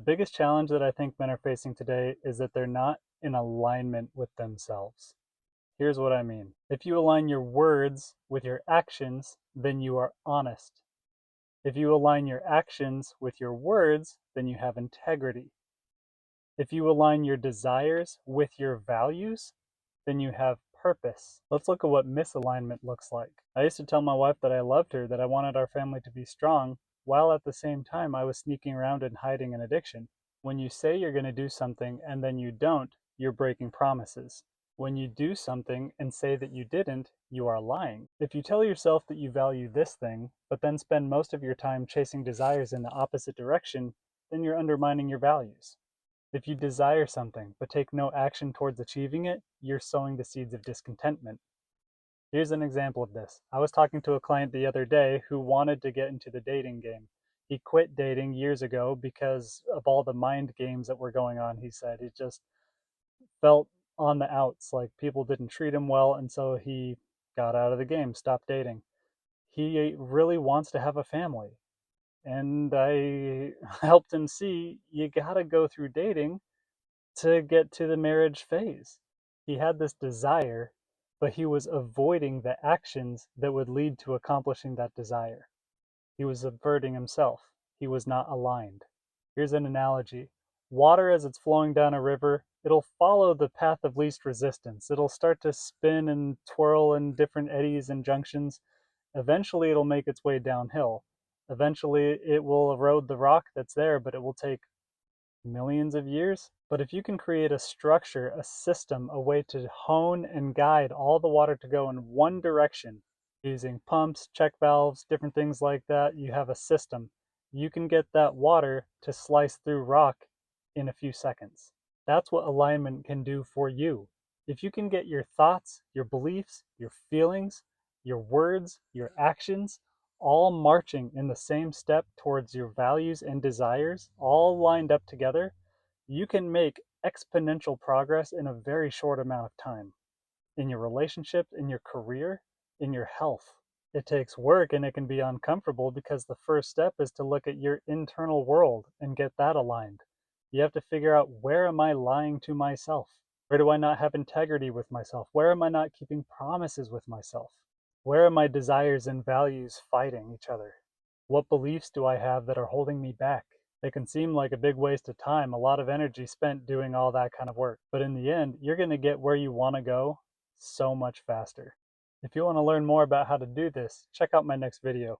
biggest challenge that I think men are facing today is that they're not in alignment with themselves. Here's what I mean. If you align your words with your actions, then you are honest. If you align your actions with your words, then you have integrity. If you align your desires with your values, then you have purpose. Let's look at what misalignment looks like. I used to tell my wife that I loved her, that I wanted our family to be strong, while at the same time I was sneaking around and hiding an addiction. When you say you're going to do something and then you don't, you're breaking promises. When you do something and say that you didn't, you are lying. If you tell yourself that you value this thing, but then spend most of your time chasing desires in the opposite direction, then you're undermining your values. If you desire something but take no action towards achieving it, you're sowing the seeds of discontentment. Here's an example of this. I was talking to a client the other day who wanted to get into the dating game. He quit dating years ago because of all the mind games that were going on, he said. He just felt on the outs, like people didn't treat him well, and so he got out of the game, stopped dating. He really wants to have a family. And I helped him see you gotta go through dating to get to the marriage phase. He had this desire, but he was avoiding the actions that would lead to accomplishing that desire. He was subverting himself. He was not aligned. Here's an analogy. Water, as it's flowing down a river, it'll follow the path of least resistance. It'll start to spin and twirl in different eddies and junctions. Eventually, it'll make its way downhill. Eventually, it will erode the rock that's there, but it will take millions of years. But if you can create a structure, a system, a way to hone and guide all the water to go in one direction using pumps, check valves, different things like that, you have a system. You can get that water to slice through rock in a few seconds. That's what alignment can do for you. If you can get your thoughts, your beliefs, your feelings, your words, your actions all marching in the same step towards your values and desires, all lined up together, you can make exponential progress in a very short amount of time in your relationships, in your career, in your health. It takes work and it can be uncomfortable because the first step is to look at your internal world and get that aligned. You have to figure out, where am I lying to myself? Where do I not have integrity with myself? Where am I not keeping promises with myself? Where are my desires and values fighting each other? What beliefs do I have that are holding me back? They can seem like a big waste of time, a lot of energy spent doing all that kind of work. But in the end, you're going to get where you want to go so much faster. If you want to learn more about how to do this, check out my next video.